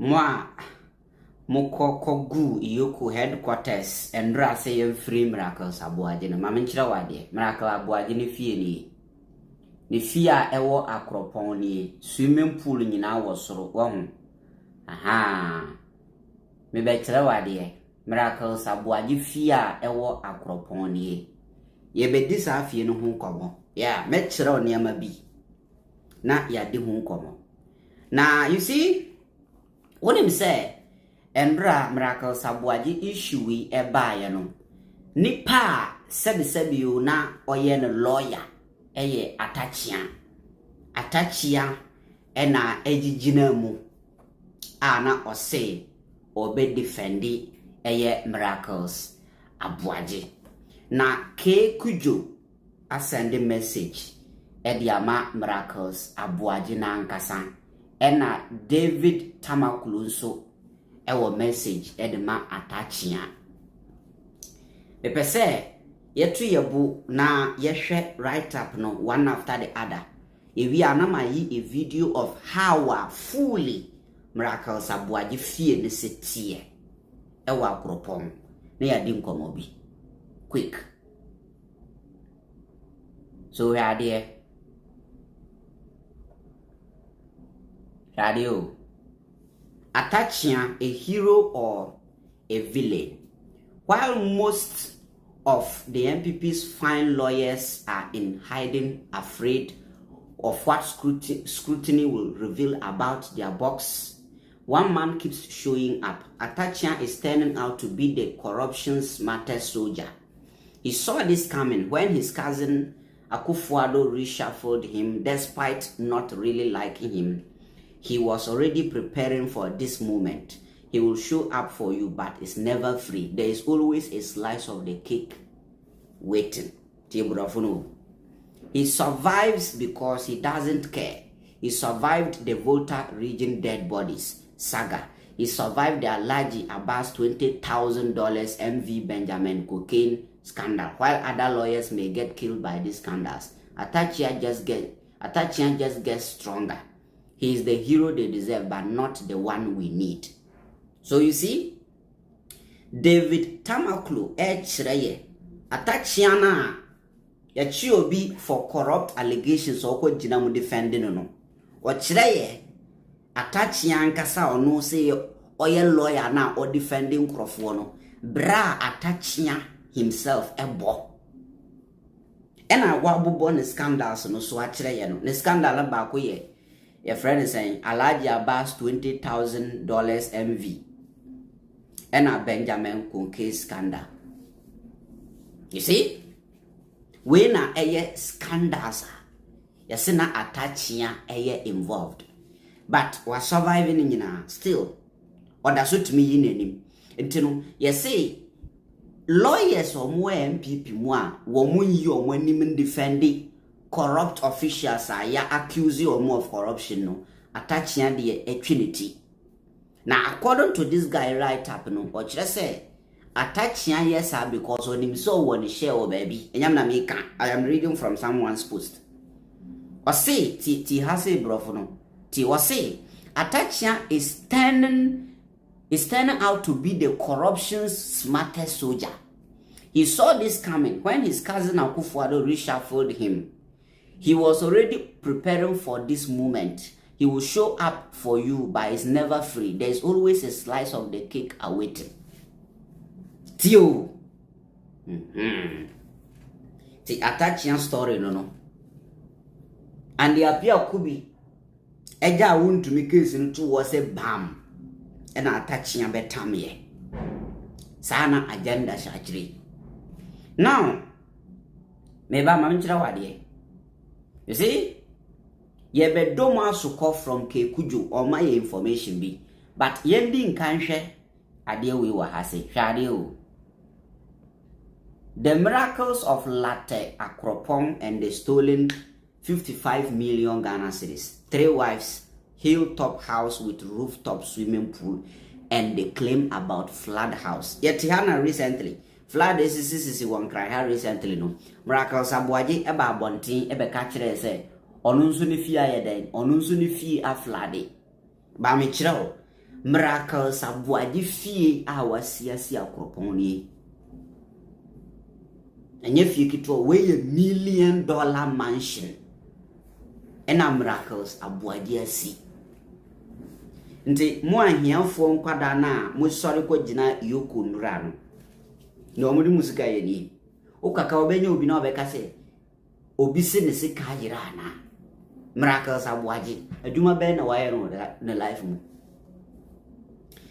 Moi, Moko Gu EOCO headquarters and Rasa free Miracles Aboagye no Maminchira wade Miracle Aboagye ne fie ni. Ne fie a ewo Akropong ni swimming pool nyina wo soro wo ho. Aha. Me be kire wade Miracles Aboagye fie a ewo Akropong ni. Ye be di sa fie no ho komo. Yeah, me kire onema bi. Na ya di ho komo. Na you see what him say Embra Miracles Aboagye issue we ebaye no. Nipa sebi yo na oye no lawyer eye Atta Akyea ena ejigina mu na ose obe defendi eye Miracles Aboagye. Na K Cujoe asend message ediama Miracles Aboagye na nkasa ena David Tamakulu nso ewo message edema Atta Akyea. Pepese yetu yebu na yehwe write up no one after the other. Ewi anama yi a video of how fully Miracles Aboagye fie ne setie ewo Akropong na ya di nkomo bi quick. So we are there. Radio Atta Akyea, a hero or a villain? While most of the MPP's fine lawyers are in hiding, afraid of what scrutiny will reveal about their box, one man keeps showing up. Atta Akyea is turning out to be the corruption's smartest soldier. He saw this coming when his cousin Akufo-Addo reshuffled him despite not really liking him. He was already preparing for this moment. He will show up for you, but it's never free. There is always a slice of the cake waiting. He survives because he doesn't care. He survived the Volta region dead bodies saga. He survived the Alhaji Abbas $20,000 MV Benjamin cocaine scandal. While other lawyers may get killed by these scandals, Atta Akyea just gets stronger. He is the hero they deserve, but not the one we need. So you see, David Tamakulu chreye Atta Akyea na ya chi obi for corrupt allegations or ko jina mu defending no. O chreye Atta Akyea nkasa ono say oye lawyer na o defending Nkrofo no. Bra Atta Akyea himself ebo. Ena wabubo ne scandals no so a chreye no. Ne scandal ba ko ye your friend is saying Alhaji Abbas $20,000 MV and a Benjamin cocaine scandal. You see, we na eye scandals. You see na Atta Akyea eye involved, but we surviving in still. Or that's what me in him. Intino, you see, lawyers or more MPP more woman you when him defending corrupt officials are ya accuse you more of corruption no attaching the trinity. Now according to this guy right up no or just say attaching yes sir because on him so one share or baby and I am reading from someone's post or say ti has a broth no ti was say Atta Akyea is turning out to be the corruption's smartest soldier. He saw this coming when his cousin Akufo-Addo reshuffled him. He was already preparing for this moment. He will show up for you, but it's never free. There is always a slice of the cake awaiting. Tio. The Atta Akyea story, no. And the appear could be Eja won't to make case into was a bam. And Atta Akyea betam ye. Sana agenda shachri. Now, meba mamchira wadye. You see, ye be doma suko from K Cujoe or my information be, but yendi nkanhwe ade we wa hase hwade o. The Miracles of Atta Akropong and the stolen 55 million Ghana cedis, 3 wives, hilltop house with rooftop swimming pool, and the claim about flood house. Yet Hana recently flood is one cry recently no. Miracles Aboagye eba abontin ebe ka kire se onu nso ne fie ayeden onu nso ne fie aflade ba me kire o Miracles Aboagye fie a wasiasi Akropong ni. Enye fie kitwa we $1 million mansion. Ena Miracles Aboagye asi. Nti mo ahiafo nkwada na mo sori ko gina EOCO nura no. Na omudi musika ye ni. Okaka obenya obi na obeka se obi se ne sika yira na. Miracles Aboagye adwuma be na waye no na life mu.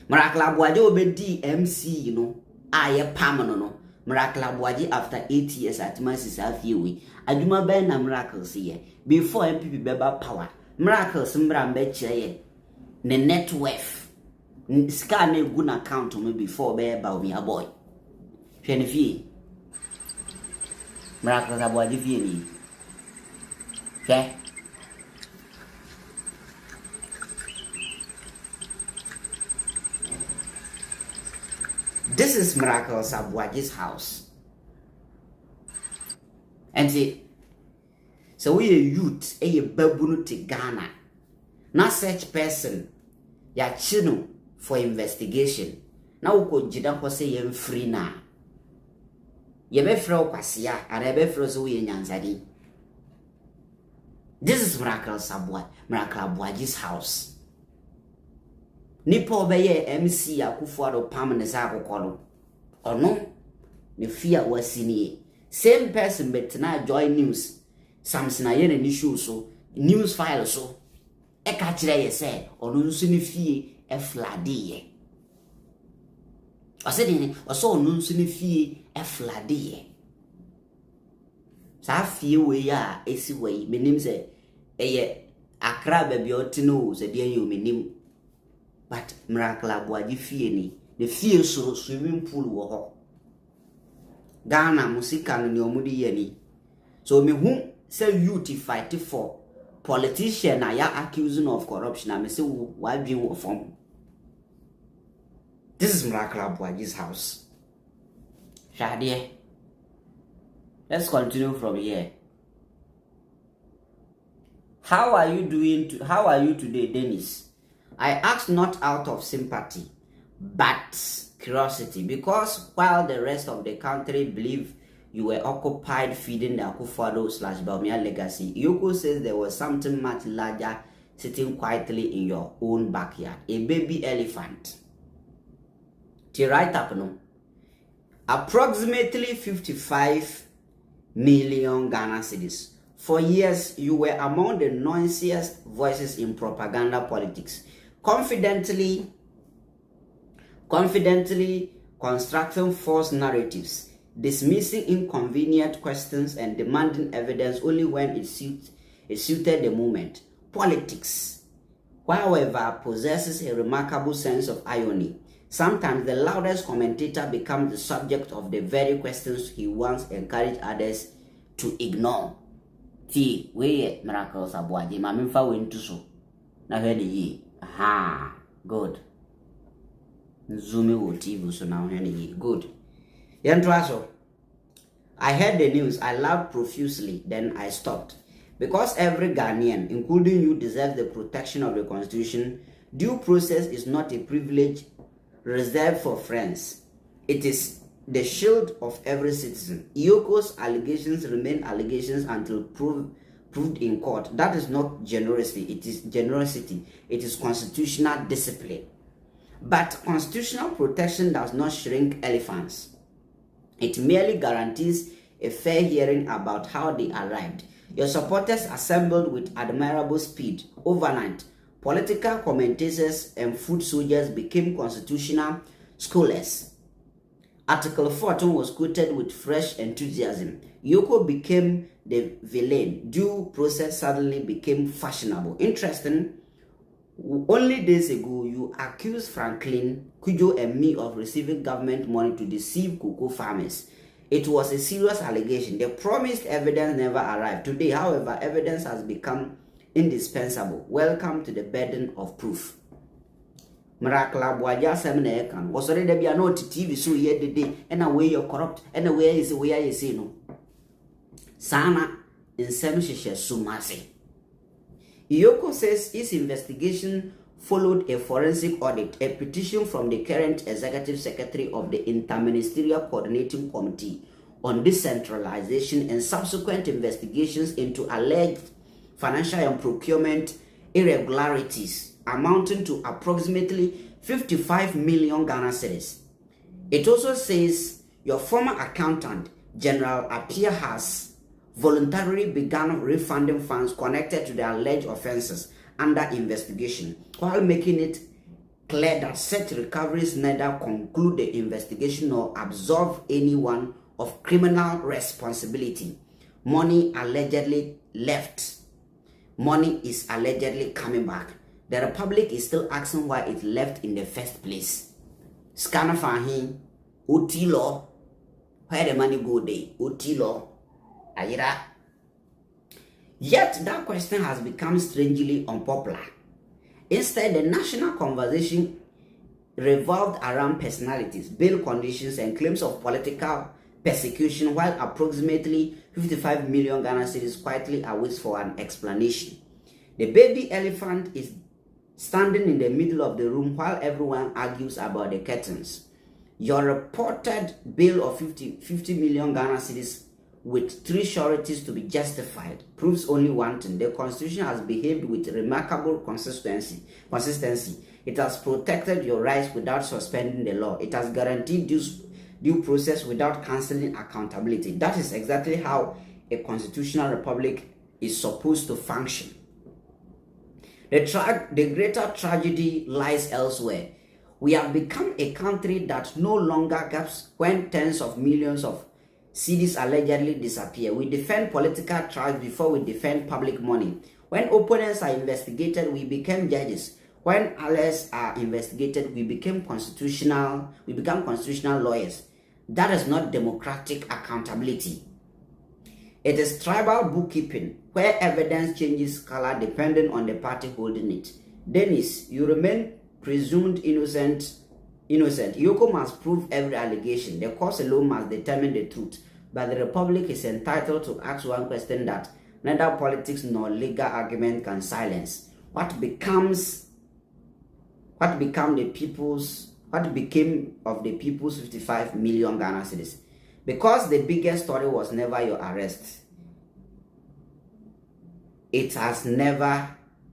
Miracles Aboagye obedi MC no aye pam no. Miracles Aboagye after 8 years at Mansis Afiewe. Adwuma be na Miracles ye before MPP beba power. Miracles mbra mbe kire ne net worth scan na good account me before beba omi aboy. Hwe ne fie. Miracles Aboagye fie ni. Okay? This is Miracles Aboagye's house. And see, so we a youth, a babunu to Ghana. Not such person, ya chino for investigation. Now we could jida ko say yem free na. Yebe fro kwasia, and ebe fro so we nyansadi. This is Miracles Aboagye's house. Nipo beye MC Akufo-Addo pam ne sa akokolo. Ono ne fia wasini. Same person but na join news. Samson ayene ni show so news file so. E ka kire ye say ono nso ne fie e flade ye. Osedi oso ono nso ne fie e flade ye. Sa fie we ya esi we menim say eye Accra ba bi otino se de yen menim. But Miracles Aboagye fie ni the fie so swimming pool wo ho. Ghana musika no ne omudi ye ni. So me hu say youth fight for politician na ya accusing of corruption na me say wa dwen wo form. This is Miracles Aboagye's house. Shade. Let's continue from here. How are you today, Dennis? I asked not out of sympathy, but curiosity, because while the rest of the country believe you were occupied feeding the Akufo-Addo / legacy, EOCO says there was something much larger sitting quietly in your own backyard, a baby elephant. To write up, no, approximately 55 million Ghana cedis. For years, you were among the noisiest voices in propaganda politics, confidently constructing false narratives, dismissing inconvenient questions, and demanding evidence only when it suited the moment. Politics, however, possesses a remarkable sense of irony. Sometimes the loudest commentator becomes the subject of the very questions he once encouraged others to ignore. Ti, we Miracles Aboagye, mamimfa we ntu so. Na hwede yi. Aha, good. Nzumi wo TV so na hwede yi. Good. Yentwaso. I heard the news, I laughed profusely, then I stopped. Because every Ghanaian, including you, deserves the protection of the Constitution, due process is not a privilege reserved for friends. It is the shield of every citizen. EOCO's allegations remain allegations until proved in court. That is not generosity, it is generosity. It is constitutional discipline. But constitutional protection does not shrink elephants. It merely guarantees a fair hearing about how they arrived. Your supporters assembled with admirable speed. Overnight, political commentators and foot soldiers became constitutional scholars. Article 14 was quoted with fresh enthusiasm. EOCO became the villain. Due process suddenly became fashionable. Interesting. Only days ago, you accused Franklin Cujoe and me of receiving government money to deceive cocoa farmers. It was a serious allegation. The promised evidence never arrived. Today, however, evidence has become indispensable. Welcome to the burden of proof. Miracles Aboagye seminar kan was already be no TV so ye dede and away you corrupt and away is where you see no sana in sem hwehwe sumase. EOCO says its investigation followed a forensic audit, a petition from the current executive secretary of the Interministerial Coordinating Committee on Decentralization, and subsequent investigations into alleged financial and procurement irregularities amounting to approximately 55 million Ghana cedis. It also says your former accountant, General Atta Akyea, has voluntarily begun refunding funds connected to the alleged offenses under investigation, while making it clear that such recoveries neither conclude the investigation nor absolve anyone of criminal responsibility. Money allegedly left. Money is allegedly coming back. The Republic is still asking why it left in the first place. Scanner for him, OT law, where the money go there, OT law, Ayira. Yet that question has become strangely unpopular. Instead, the national conversation revolved around personalities, bail conditions, and claims of political persecution, while approximately 55 million Ghana cedis quietly awaits for an explanation. The baby elephant is standing in the middle of the room while everyone argues about the curtains. Your reported bail of 50 million Ghana cedis with 3 sureties to be justified proves only one thing: the Constitution has behaved with remarkable consistency. It has protected your rights without suspending the law. It has guaranteed due process without cancelling accountability. That is exactly how a constitutional republic is supposed to function. The greater tragedy lies elsewhere. We have become a country that no longer gaps when tens of millions of cedis allegedly disappear. We defend political trials before we defend public money. When opponents are investigated, we become judges. When allies are investigated, we become constitutional lawyers. That is not democratic accountability. It is tribal bookkeeping, where evidence changes color depending on the party holding it. Dennis, you remain presumed innocent. EOCO must prove every allegation. The court alone must determine the truth. But the Republic is entitled to ask one question that neither politics nor legal argument can silence. What became of the people's 55 million Ghana cedis? Because the biggest story was never your arrest. It was never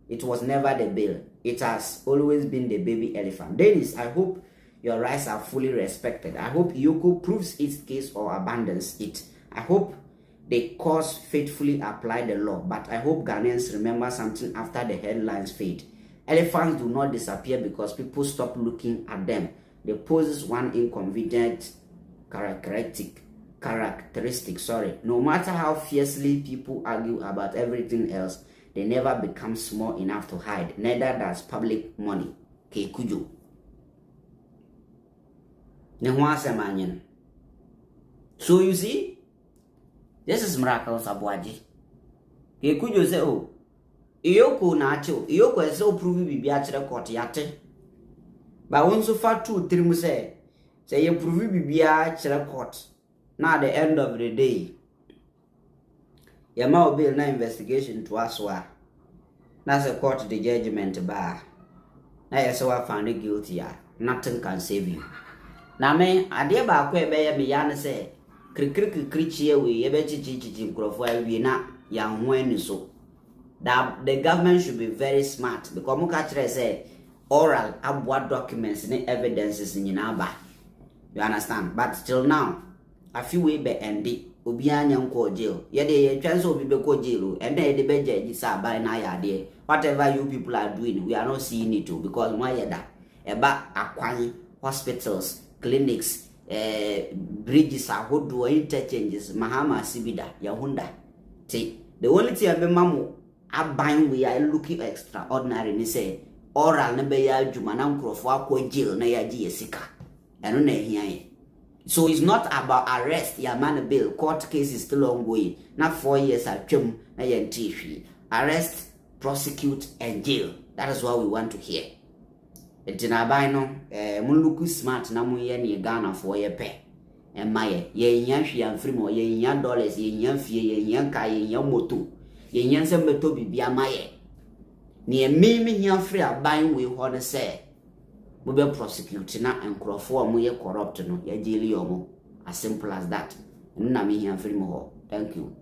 the bail. It has always been the baby elephant. Dennis, I hope your rights are fully respected. I hope EOCO proves its case or abandons it. I hope the courts faithfully apply the law. But I hope Ghanaians remember something after the headlines fade. Elephants do not disappear because people stop looking at them. They pose one inconvenient characteristic. No matter how fiercely people argue about everything else, they never become small enough to hide. Neither does public money. Cujoe. So you see, this is Miracles of Aboagye. Cujoe say, oh, EOCO nacho. EOCO is so prove bibi achire court yate. But once so far 2-3 mu say you prove bibi achire court. Now at the end of the day, Yama bill na investigation to aswa. That's a court the judgment bar. Now you so found guilty. Nothing can save you. Now me adie ba kwa ebe ya me ya ne say krikri we ebe chichi nkrofo awie na ya ho ani so. That the government should be very smart because muka kire say oral abwa documents and evidences in ba. You understand? But till now, a few way be endi obi anya nko jail. Ye dey twan so obi be ko jail and then dey be judge say by na ya dey. Whatever you people are doing, we are not seeing it too because why yeda eba akwan hospitals, clinics, bridges ahodo interchanges Mahama sibida ya Honda. See, the only thing be mamu aban we are looking extraordinary ni say oral na be ya adwuma na nkrofo akwa jail na ya gi yesika eno na ehia ye. So it's not about arrest ya man bail. Court case is still ongoing. Not 4 years atwam na ya ntifi. Arrest, prosecute and jail. That is what we want to hear. Etina aban no mun look smart na mun ye ne Ghana for ye pe. Emaye ye nya hwia mfiri mo ye nya dollars ye nya fie ye nya ka ye nya moto. Ye nya se meto bibia maye. ne me here free aban we ho ne say mo be prosecute na enkrofo mo ye corrupt no ya jeli omo as simple as that na me here free mo ho. Thank you.